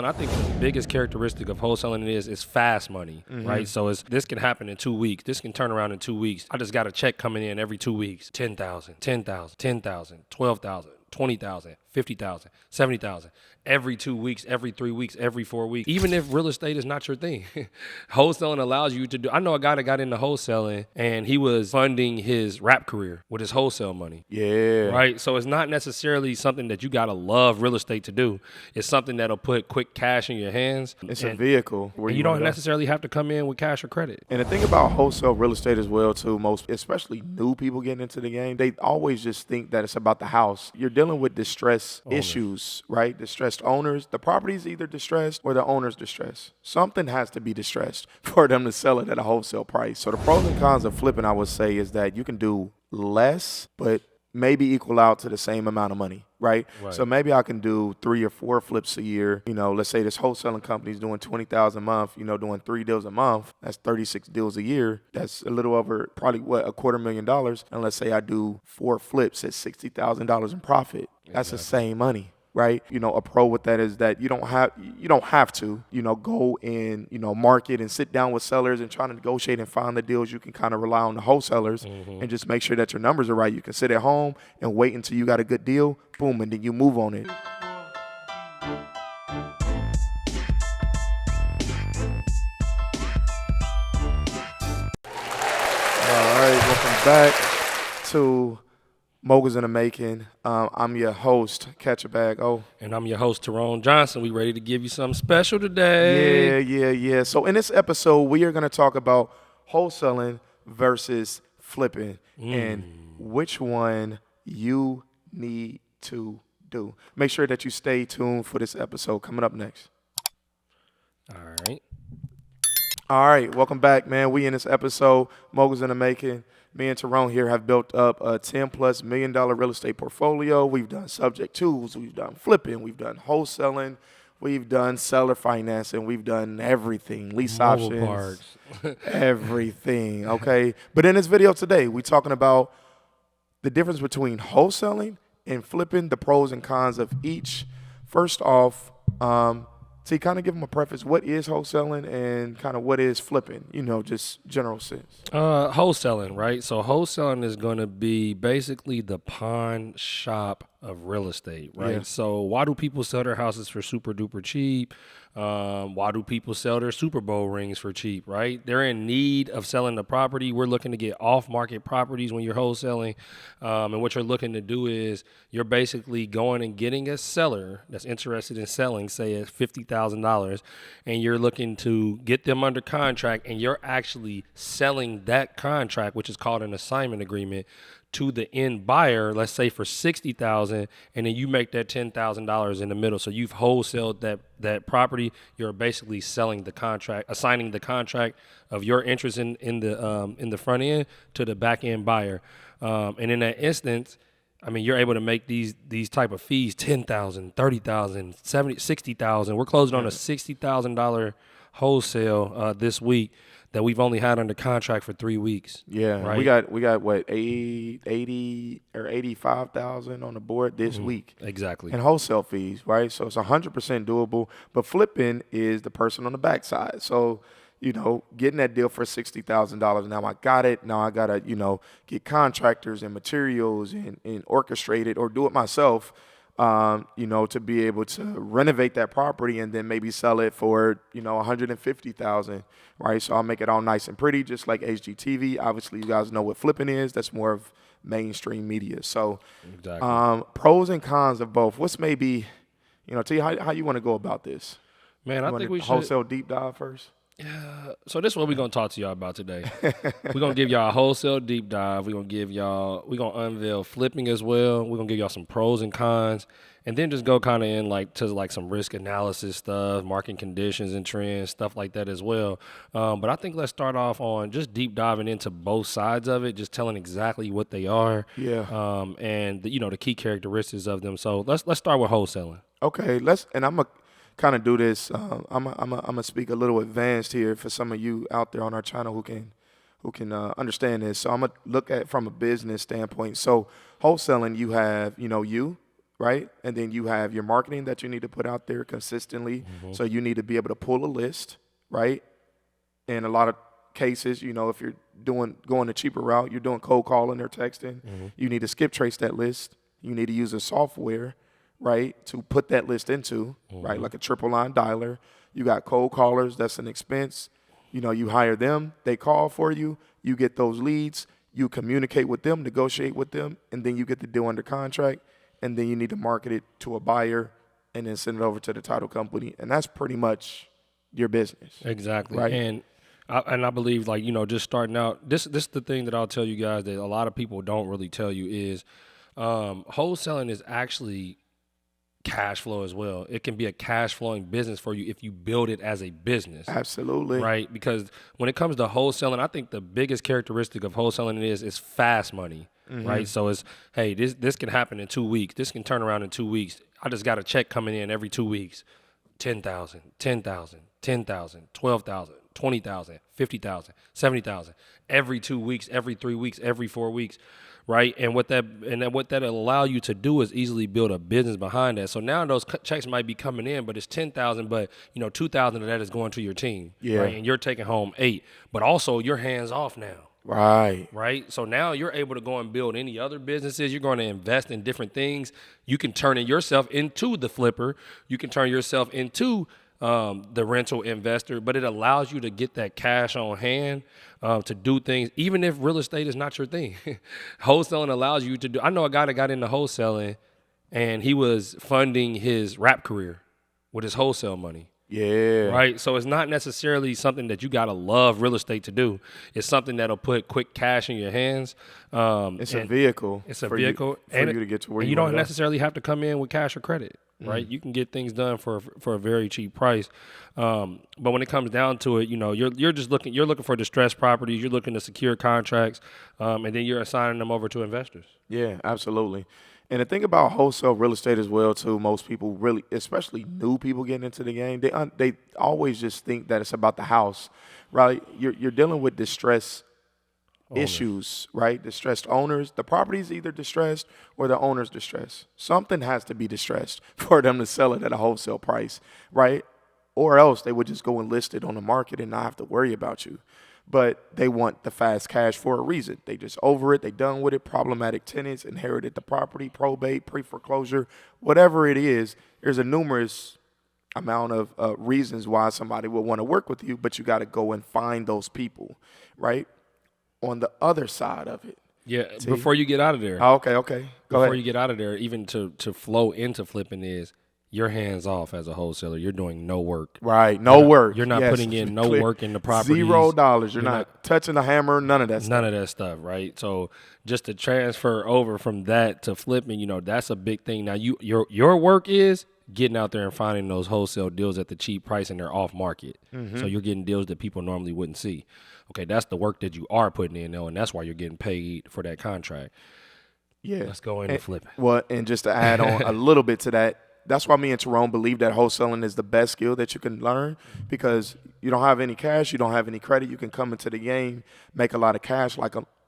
And I think the biggest characteristic of wholesaling is fast money, right? So this can happen in 2 weeks. This can turn around in 2 weeks. I just got a check coming in every 2 weeks. 10,000, 10,000, 10,000, 12,000, 20,000, 50,000, 70,000. Every 2 weeks, every 3 weeks, every 4 weeks. Even if real estate is not your thing, wholesaling allows you to do. I know a guy that got into wholesaling and he was funding his rap career with his wholesale money. Yeah. Right. So it's not necessarily something that you gotta love real estate to do. It's something that'll put quick cash in your hands. It's a vehicle where you don't necessarily have to come in with cash or credit. And the thing about wholesale real estate as well, too, most, especially new people getting into the game, they always just think that it's about the house. You're dealing with distress issues, right? Distressed owners. The property's either distressed or the owner's distressed. Something has to be distressed for them to sell it at a wholesale price. So the pros and cons of flipping, I would say, is that you can do less, but maybe equal out to the same amount of money, right? So maybe I can do 3 or 4 flips a year. You know, let's say this wholesaling company is doing 20,000 a month, you know, doing 3 deals a month. That's 36 deals a year. That's a little over probably $250,000. And let's say I do 4 flips at $60,000 in profit. That's the same money. Right. You know, a pro with that is that you don't have to, you know, go and, you know, market and sit down with sellers and try to negotiate and find the deals. You can kind of rely on the wholesalers and just make sure that your numbers are right. You can sit at home and wait until you got a good deal, boom, and then you move on it. All right, welcome back to Moguls in the Making. I'm your host, Catch a Bag O. And I'm your host, Tyrone Johnson. We ready to give you something special today. Yeah. So in this episode, we are going to talk about wholesaling versus flipping and which one you need to do. Make sure that you stay tuned for this episode coming up next. All right, welcome back, man. We in this episode, Moguls in the Making. Me and Tyrone here have built up a $10+ million real estate portfolio. We've done subject tools, we've done flipping, we've done wholesaling, we've done seller financing, we've done everything, lease options, everything, okay? But in this video today, we're talking about the difference between wholesaling and flipping, the pros and cons of each. First off, to kind of give them a preface, what is wholesaling and kind of what is flipping, you know, just general sense. Wholesaling, right? So wholesaling is going to be basically the pawn shop of real estate, right? Yeah. So why do people sell their houses for super duper cheap? Why do people sell their Super Bowl rings for cheap, right? They're in need of selling the property. We're looking to get off-market properties when you're wholesaling. And what you're looking to do is you're basically going and getting a seller that's interested in selling, say at $50,000, and you're looking to get them under contract, and you're actually selling that contract, which is called an assignment agreement, to the end buyer, let's say for $60,000, and then you make that $10,000 in the middle. So you've wholesaled that property. You're basically selling the contract, assigning the contract of your interest in the front end to the back end buyer. And in that instance, I mean, you're able to make these type of fees, $10,000, $30,000, $70,000, $60,000. We're closing on a $60,000 wholesale this week that we've only had under contract for 3 weeks. Yeah, right? we got what 80 or 85,000 on the board this week. Exactly. And wholesale fees, right? So it's 100% doable. But flipping is the person on the backside. So, you know, getting that deal for $60,000. Now I got it. Now I gotta, you know, get contractors and materials and orchestrate it or do it myself. You know, to be able to renovate that property and then maybe sell it for, you know, $150,000, right? So I'll make it all nice and pretty, just like HGTV. Obviously, you guys know what flipping is. That's more of mainstream media. So, Exactly. Pros and cons of both. What's maybe, you know, tell you how you want to go about this. Man, I think we should wholesale deep dive first. So this is what we're going to talk to y'all about today. We're going to give y'all a wholesale deep dive. We're going to unveil flipping as well. We're going to give y'all some pros and cons, and then just go kind of in to some risk analysis stuff, market conditions and trends, stuff like that as well. But I think let's start off on just deep diving into both sides of it, just telling exactly what they are. Yeah. And the key characteristics of them. So let's start with wholesaling. Okay, and I'm kind of do this. I'm gonna speak a little advanced here for some of you out there on our channel who can understand this. So I'm gonna look at it from a business standpoint. So wholesaling, you have, you know, right? And then you have your marketing that you need to put out there consistently. So you need to be able to pull a list, right? In a lot of cases, if you're going a cheaper route, you're doing cold calling or texting, you need to skip trace that list. You need to use a software, right, to put that list into, right, like a triple line dialer. You got cold callers, that's an expense. You hire them, they call for you, you get those leads, you communicate with them, negotiate with them, and then you get the deal under contract, and then you need to market it to a buyer and then send it over to the title company, and that's pretty much your business. Exactly. Right? And I believe, just starting out, this is the thing that I'll tell you guys that a lot of people don't really tell you is wholesaling is actually cash flow as well. It can be a cash flowing business for you if you build it as a business. Absolutely. Right? Because when it comes to wholesaling, I think the biggest characteristic of wholesaling is fast money. Right? So it's, hey, this can happen in 2 weeks. This can turn around in 2 weeks. I just got a check coming in every 2 weeks. 10,000, 10,000, 10,000, 12,000, 20,000, 50,000, 70,000 every 2 weeks, every 3 weeks, every 4 weeks. Right. And what that'll allow you to do is easily build a business behind that. So now those checks might be coming in, but it's 10,000, but 2,000 of that is going to your team. Yeah. Right. And you're taking home 8, but also your hands off now. Right. Right. So now you're able to go and build any other businesses. You're going to invest in different things. You can turn yourself into the flipper. You can turn yourself into the rental investor, but it allows you to get that cash on hand to do things, even if real estate is not your thing. Wholesaling allows you to do. I know a guy that got into wholesaling, and he was funding his rap career with his wholesale money. Yeah. Right. So it's not necessarily something that you got to love real estate to do. It's something that'll put quick cash in your hands. It's a vehicle. It's a vehicle for you to get to where you don't want to go. necessarily have to come in with cash or credit. Right. You can get things done for a very cheap price. But when it comes down to it, you're looking for distressed properties. You're looking to secure contracts, and then you're assigning them over to investors. Yeah, absolutely. And the thing about wholesale real estate as well, too, most people really, especially new people getting into the game, they always just think that it's about the house, right? You're dealing with distress issues, right? Distressed owners. The property's either distressed or the owner's distressed. Something has to be distressed for them to sell it at a wholesale price, right? Or else they would just go and list it on the market and not have to worry about you. But they want the fast cash for a reason. They just over it. They done with it. Problematic tenants, inherited the property, probate, pre-foreclosure, whatever it is. There's a numerous amount of reasons why somebody will want to work with you, but you got to go and find those people, right? On the other side of it. Yeah, before you get out of there. Oh, okay. Go before ahead. you get out of there, even to flow into flipping is you're hands off as a wholesaler. You're doing no work. Right, no work. You're not Yes. putting in no work in the properties. $0. You're not touching the hammer, none of that stuff. None of that stuff, right? So just to transfer over from that to flipping, that's a big thing. Now your work is getting out there and finding those wholesale deals at the cheap price and they're off market. So you're getting deals that people normally wouldn't see. Okay, that's the work that you are putting in though, and that's why you're getting paid for that contract. Yeah. Let's go into flipping. Well, and just to add on a little bit to that, that's why me and Tyrone believe that wholesaling is the best skill that you can learn, because you don't have any cash, you don't have any credit. You can come into the game, make a lot of cash,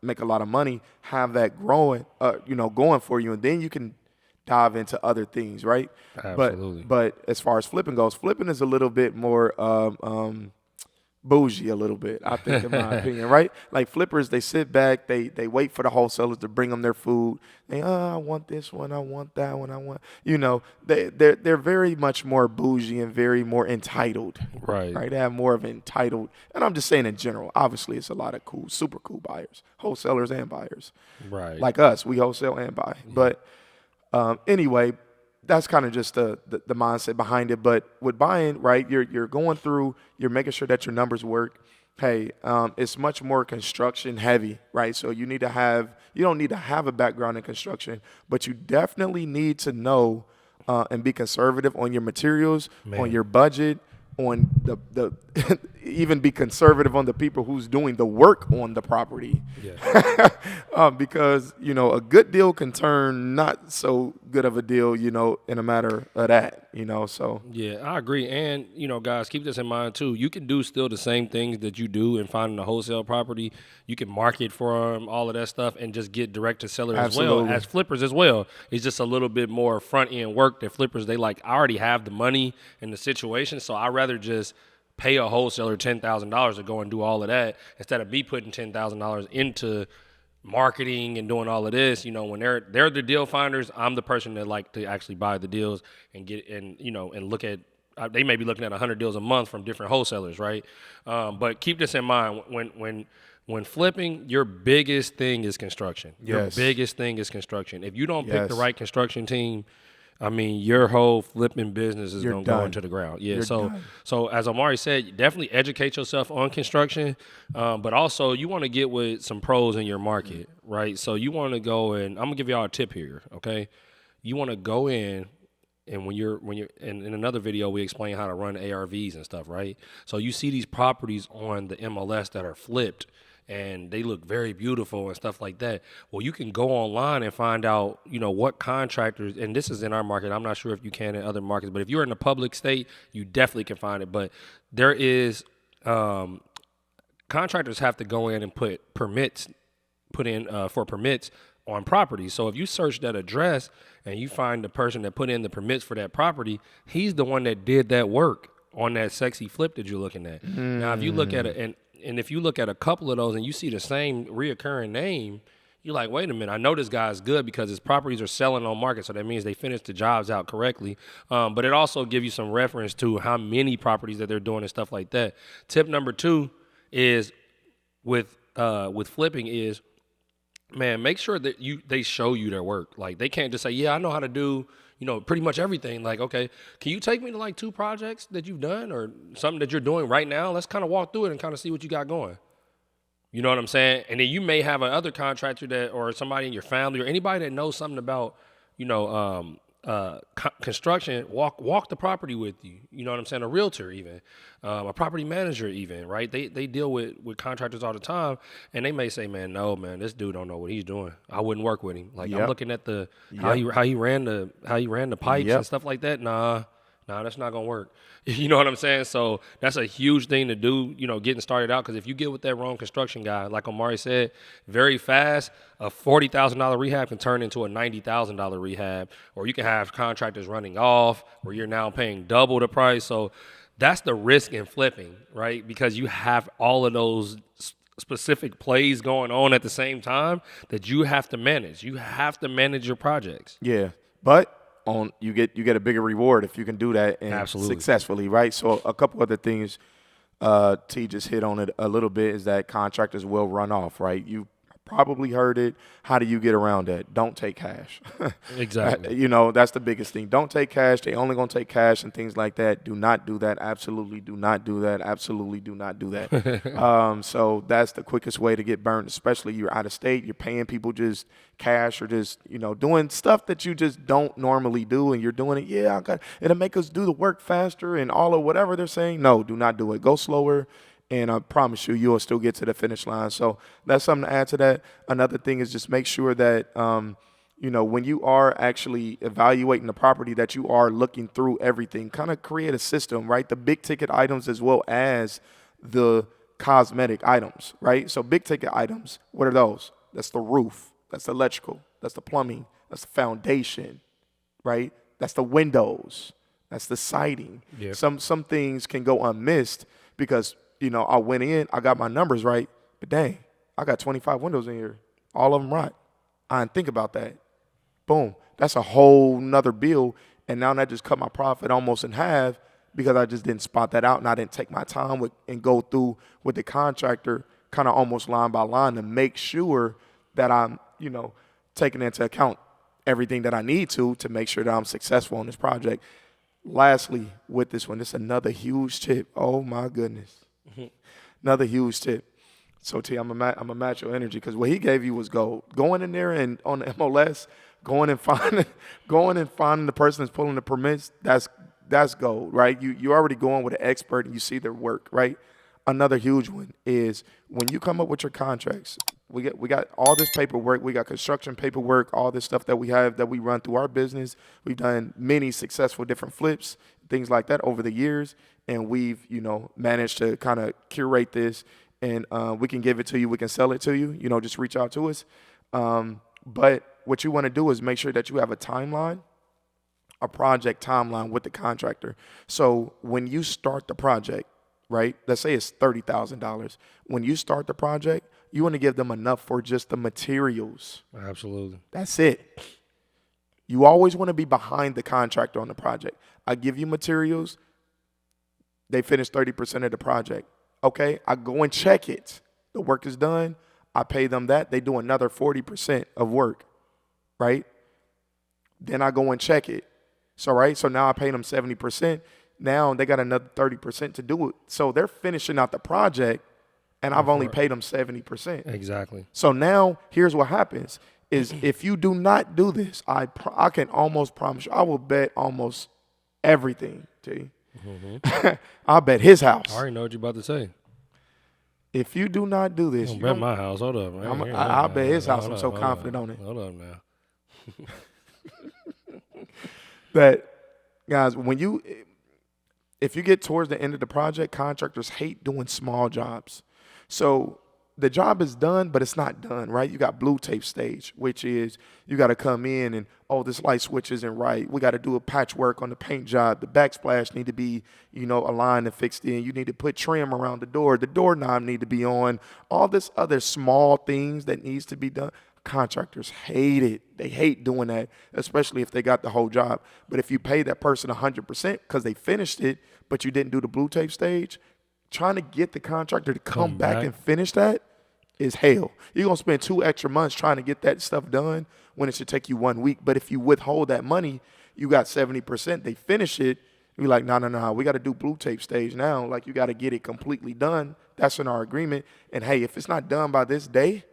make a lot of money, have that growing, going for you, and then you can dive into other things, right? Absolutely. But as far as flipping goes, flipping is a little bit more bougie a little bit, I think, in my opinion, right? Like flippers, they sit back, they wait for the wholesalers to bring them their food. I want this one, I want that one, I want, they're very much more bougie and very more entitled. Right. They have more of entitled, and I'm just saying in general. Obviously, it's a lot of cool, super cool buyers, wholesalers and buyers. Right. Like us, we wholesale and buy. Yeah. But anyway, that's kind of just the mindset behind it. But with buying, right, you're going through, you're making sure that your numbers work. Hey, it's much more construction heavy, right? So you don't need to have a background in construction, but you definitely need to know and be conservative on your materials, on your budget, on the even be conservative on the people who's doing the work on the property. Yeah. Because, a good deal can turn not so good of a deal, in a matter of that, so. Yeah, I agree. And, guys, keep this in mind, too. You can do still the same things that you do in finding a wholesale property. You can market for them, all of that stuff, and just get direct to seller as well Absolutely. as flippers as well. It's just a little bit more front-end work that flippers, they like, I already have the money and the situation, so I'd rather just pay a wholesaler $10,000 to go and do all of that instead of me putting $10,000 into marketing and doing all of this. When they're the deal finders, I'm the person that like to actually buy the deals and get and look at. They may be looking at 100 deals a month from different wholesalers, right? But keep this in mind when flipping, your biggest thing is construction. Your Yes. biggest thing is construction. If you don't pick the Yes. right construction team, I mean, your whole flipping business is You're going to go done. into the ground. Yeah. You're So, done. so as Omari said, definitely educate yourself on construction, but also you want to get with some pros in your market, right? So you want to go and I'm gonna give y'all a tip here. Okay, you want to go in. And when you're in another video, we explain how to run ARVs and stuff, right? So you see these properties on the MLS that are flipped and they look very beautiful and stuff like that. Well, you can go online and find out, what contractors, and this is in our market. I'm not sure if you can in other markets, but if you're in a public state, you definitely can find it. But there is, contractors have to go in and put in for permits on property. So if you search that address and you find the person that put in the permits for that property, he's the one that did that work on that sexy flip that you're looking at. Now, if you look at it, and if you look at a couple of those and you see the same reoccurring name, you're like, wait a minute, I know this guy's good because his properties are selling on market, so that means they finished the jobs out correctly. But it also gives you some reference to how many properties that they're doing and stuff like that. Tip number 2 is with flipping is, man, make sure that they show you their work. Like, they can't just say, yeah, I know how to do, pretty much everything. Like, okay, can you take me to like 2 projects that you've done or something that you're doing right now? Let's kind of walk through it and kind of see what you got going. You know what I'm saying? And then you may have another contractor that, or somebody in your family or anybody that knows something about, construction, walk the property with you. You know what I'm saying? A realtor even, a property manager even, right? They deal with contractors all the time, and they may say, man, no, man, this dude don't know what he's doing. I wouldn't work with him. Like, I'm looking at how he ran the pipes and stuff like that. Nah, that's not gonna work. You know what I'm saying? So that's a huge thing to do, getting started out. Because if you get with that wrong construction guy, like Omari said, very fast, a $40,000 rehab can turn into a $90,000 rehab, or you can have contractors running off, where you're now paying double the price. So that's the risk in flipping, right? Because you have all of those specific plays going on at the same time that you have to manage. You have to manage your projects. Yeah, but you get a bigger reward if you can do that and Absolutely. successfully, right? So a couple other things, T just hit on it a little bit, is that contractors will run off, right? You probably heard it. How do you get around that? Don't take cash. Exactly. That's the biggest thing. Don't take cash. They only going to take cash and things like that. Do not do that. Absolutely do not do that. Absolutely do not do that. So that's the quickest way to get burned, especially you're out of state. You're paying people just cash or just, doing stuff that you just don't normally do, and you're doing it. Yeah, it'll make us do the work faster and all of whatever they're saying. No, do not do it. Go slower. And I promise you'll still get to the finish line. So that's something to add to that. Another thing is just make sure that, when you are actually evaluating the property, that you are looking through everything. Kind of create a system, right? The big ticket items as well as the cosmetic items, right? So big ticket items, what are those? That's the roof. That's the electrical. That's the plumbing. That's the foundation, right? That's the windows. That's the siding. Yep. Some things can go unmissed because I went in, I got my numbers right, but dang, I got 25 windows in here. All of them right. I didn't think about that. Boom. That's a whole nother bill. And now that just cut my profit almost in half because I just didn't spot that out and I didn't take my time and go through with the contractor kind of almost line by line to make sure that I'm, taking into account everything that I need to make sure that I'm successful on this project. Lastly, with this one, this is another huge tip. Oh, my goodness. Another huge tip. So, T, I'm gonna match your energy because what he gave you was gold. Going in there and on the MLS, going and finding the person that's pulling the permits, that's gold, right? You already going with an expert and you see their work, right? Another huge one is when you come up with your contracts. We got all this paperwork. We got construction paperwork, all this stuff that we have that we run through our business. We've done many successful different flips, things like that over the years, and we've managed to kind of curate this, and we can give it to you. We can sell it to you. Just reach out to us. But what you want to do is make sure that you have a timeline, a project timeline with the contractor. So when you start the project, right? Let's say it's $30,000. When you start the project, you want to give them enough for just the materials. Absolutely. That's it. You always want to be behind the contractor on the project. I give you materials. They finish 30% of the project. Okay, I go and check it. The work is done. I pay them that. They do another 40% of work, right? Then I go and check it. So now I pay them 70%. Now they got another 30% to do it. So they're finishing out the project, and I've only paid them 70%. Exactly. So now here's what happens is if you do not do this, I can almost promise you, I will bet almost everything to you. Mm-hmm. I'll bet his house. I already know what you're about to say. If you do not do this, you bet my house. Hold up, man. I'll bet his house. I'm so confident on it. Hold up now. That, guys, if you get towards the end of the project, contractors hate doing small jobs. So the job is done, but it's not done, right? You got blue tape stage, which is you got to come in and, this light switch isn't right. We got to do a patchwork on the paint job. The backsplash need to be, aligned and fixed in. You need to put trim around the door. The doorknob need to be on. All this other small things that needs to be done. Contractors hate it. They hate doing that, especially if they got the whole job. But if you pay that person 100% because they finished it, but you didn't do the blue tape stage, trying to get the contractor to come back and finish that is hell. You're going to spend 2 extra months trying to get that stuff done when it should take you 1 week. But if you withhold that money, you got 70%. They finish it. You're like, no. We got to do blue tape stage now. Like, you got to get it completely done. That's in our agreement. And, hey, if it's not done by this day,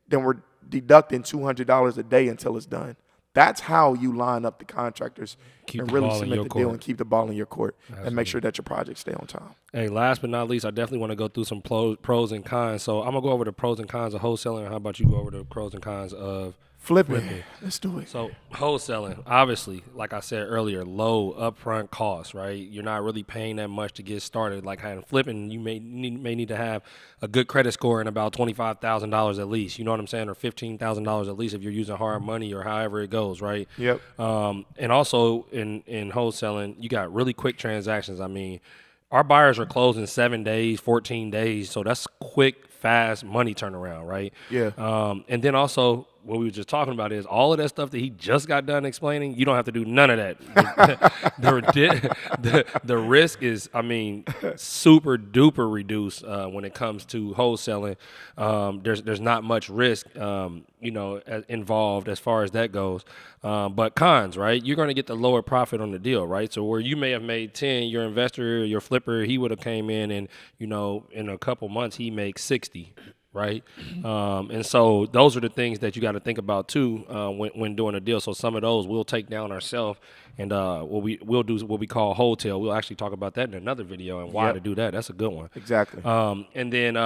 then we're deducting $200 a day until it's done. That's how you line up the contractors and really submit the deal and keep the ball in your court. Absolutely. And make sure that your projects stay on time. Hey, last but not least, I definitely want to go through some pros and cons. So I'm going to go over the pros and cons of wholesaling. And how about you go over the pros and cons of flipping? Let's do it. So wholesaling, obviously, like I said earlier, low upfront costs, right? You're not really paying that much to get started. Like flipping, you may need to have a good credit score and about $25,000 at least. You know what I'm saying? Or $15,000 at least if you're using hard money or however it goes, right? Yep. And also in wholesaling, you got really quick transactions. I mean, our buyers are closing 7 days, 14 days. So that's quick, fast money turnaround, right? Yeah. And then also what we were just talking about is all of that stuff that he just got done explaining. You don't have to do none of that. The risk is, super duper reduced when it comes to wholesaling. There's not much risk, involved as far as that goes. But cons, right? You're going to get the lower profit on the deal, right? So where you may have made 10, your investor, your flipper, he would have came in and, in a couple months he makes 60. Right. And so those are the things that you got to think about, too, when doing a deal. So some of those we'll take down ourselves and we'll do what we call wholesale. We'll actually talk about that in another video and why to do that. That's a good one. Exactly. And then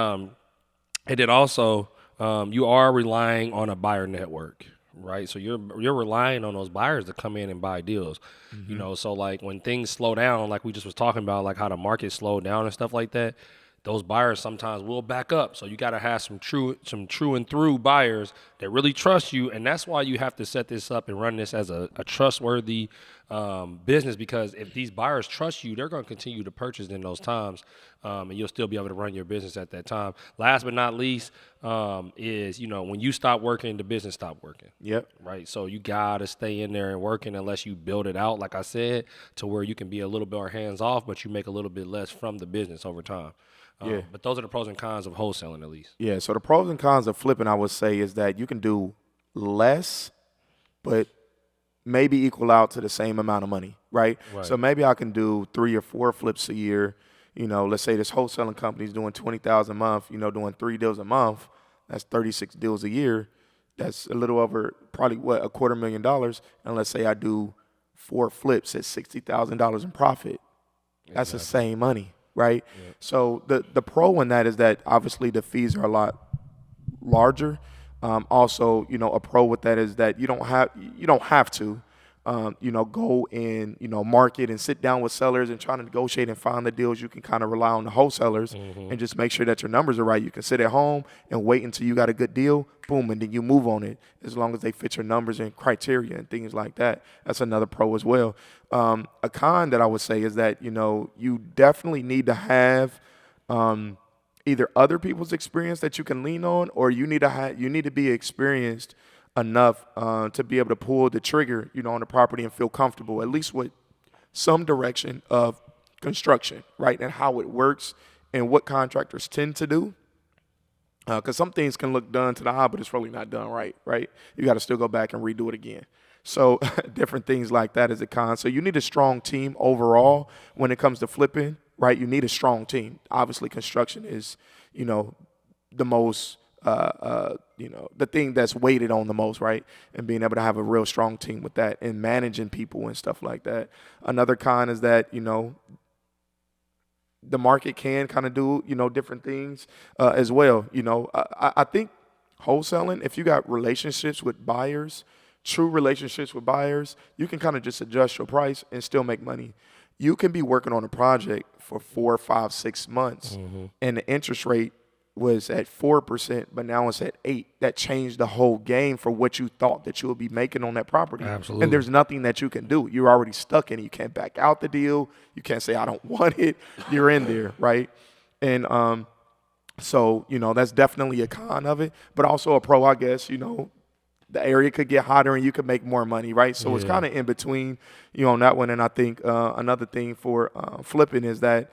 also you are relying on a buyer network. Right. So you're relying on those buyers to come in and buy deals, so like when things slow down, like we just was talking about, like how the market slowed down and stuff like that. Those buyers sometimes will back up. So you got to have some true and through buyers that really trust you. And that's why you have to set this up and run this as a trustworthy business, because if these buyers trust you, they're going to continue to purchase in those times, and you'll still be able to run your business at that time. Last but not least is, when you stop working, the business stop working. Yep. Right. So you got to stay in there and working unless you build it out, like I said, to where you can be a little bit more hands off, but you make a little bit less from the business over time. But those are the pros and cons of wholesaling, at least. Yeah, so the pros and cons of flipping, I would say, is that you can do less, but maybe equal out to the same amount of money, right? So maybe I can do 3 or 4 flips a year. Let's say this wholesaling company is doing $20,000 a month, doing 3 deals a month. That's 36 deals a year. That's a little over probably, $250,000. And let's say I do 4 flips at $60,000 in profit. That's the same money. right? So the pro in that is that obviously the fees are a lot larger. Also, a pro with that is that you don't have to, go and market and sit down with sellers and try to negotiate and find the deals. You can kind of rely on the wholesalers and just make sure that your numbers are right. You can sit at home and wait until you got a good deal, boom, and then you move on it as long as they fit your numbers and criteria and things like that. That's another pro as well. A con that I would say is that you definitely need to have either other people's experience that you can lean on, or you need to be experienced enough to be able to pull the trigger, on the property and feel comfortable, at least with some direction of construction, right? And how it works and what contractors tend to do. Because some things can look done to the eye, but it's really not done right? You got to still go back and redo it again. So different things like that is a con. So you need a strong team overall when it comes to flipping, right? You need a strong team. Obviously, construction is, the most, the thing that's weighted on the most, right? And being able to have a real strong team with that and managing people and stuff like that. Another con is that, the market can kind of do, different things as well. I think wholesaling, if you got relationships with buyers, true relationships with buyers, you can kind of just adjust your price and still make money. You can be working on a project for 4, 5, 6 months, and the interest rate was at 4%, but now it's at 8%. That changed the whole game for what you thought that you would be making on that property. Absolutely. And there's nothing that you can do. You're already stuck in it. You can't back out the deal. You can't say, I don't want it. You're in there, right? And so, that's definitely a con of it, but also a pro, I guess. The area could get hotter and you could make more money, right? So it's kind of in between, on that one. And I think another thing for flipping is that,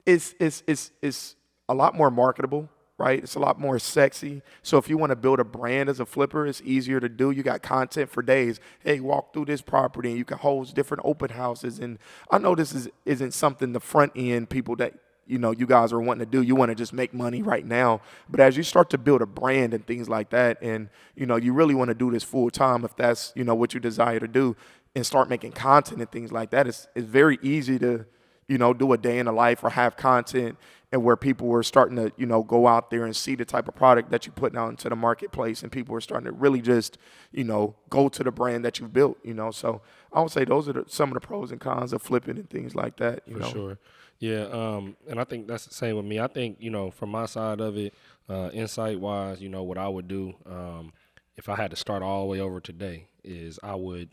it's a lot more marketable, right? It's a lot more sexy. So if you want to build a brand as a flipper, it's easier to do. You got content for days. Hey, walk through this property, and you can host different open houses. And I know this isn't something the front end people that you guys are wanting to do. You want to just make money right now. But as you start to build a brand and things like that, and, you really want to do this full time, if that's, what you desire to do, and start making content and things like that, it's very easy to, do a day in the life or have content and where people were starting to, go out there and see the type of product that you're putting out into the marketplace, and people are starting to really just, go to the brand that you've built, So I would say those are some of the pros and cons of flipping and things like that, For sure. Yeah, and I think that's the same with me. I think, from my side of it, insight-wise, what I would do if I had to start all the way over today is I would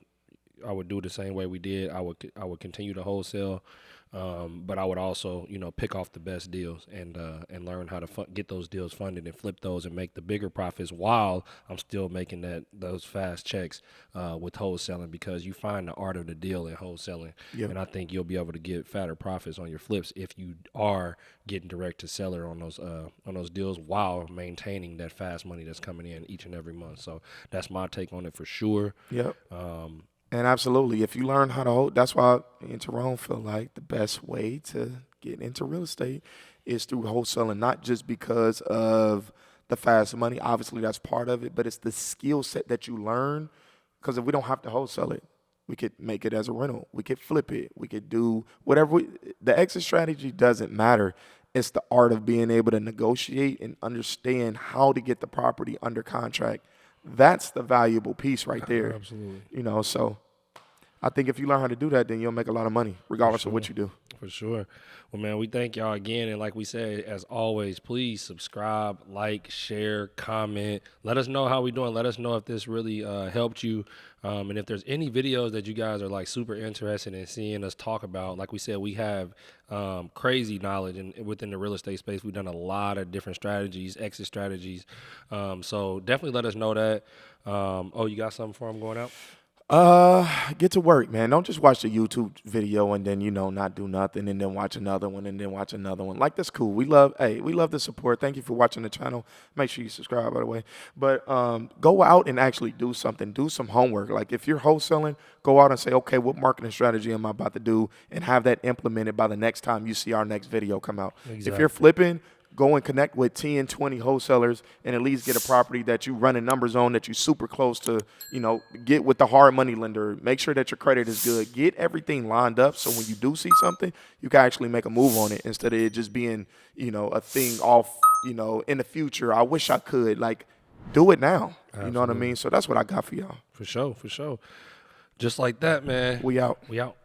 do the same way we did. I would continue to wholesale, but I would also, pick off the best deals and learn how to get those deals funded and flip those and make the bigger profits while I'm still making those fast checks with wholesaling, because you find the art of the deal in wholesaling. Yep. And I think you'll be able to get fatter profits on your flips if you are getting direct to seller on those deals while maintaining that fast money that's coming in each and every month. So that's my take on it for sure. Yep. And absolutely, if you learn how to hold, that's why me and Tyrone feel like the best way to get into real estate is through wholesaling, not just because of the fast money. Obviously, that's part of it, but it's the skill set that you learn, because if we don't have to wholesale it, we could make it as a rental. We could flip it. We could do whatever. The exit strategy doesn't matter. It's the art of being able to negotiate and understand how to get the property under contract. That's the valuable piece right there. Absolutely. So I think if you learn how to do that, then you'll make a lot of money regardless of what you do. For sure. Well, man, we thank y'all again. And like we said, as always, please subscribe, like, share, comment. Let us know how we doing. Let us know if this really helped you. And if there's any videos that you guys are like super interested in seeing us talk about, like we said, we have crazy knowledge within the real estate space. We've done a lot of different strategies, exit strategies. So definitely let us know that. You got something for them going out? Get to work, man. Don't just watch the YouTube video and then, not do nothing, and then watch another one and then watch another one. Like, that's cool. We love the support. Thank you for watching the channel. Make sure you subscribe, by the way. But go out and actually do something. Do some homework. Like, if you're wholesaling, go out and say, okay, what marketing strategy am I about to do, and have that implemented by the next time you see our next video come out. Exactly. If you're flipping, go and connect with 10, 20 wholesalers and at least get a property that you running numbers on, that you super close to, get with the hard money lender. Make sure that your credit is good. Get everything lined up so when you do see something, you can actually make a move on it instead of it just being, a thing off, in the future. I wish I could. Like, do it now. Absolutely. You know what I mean? So that's what I got for y'all. For sure. Just like that, man. We out. We out.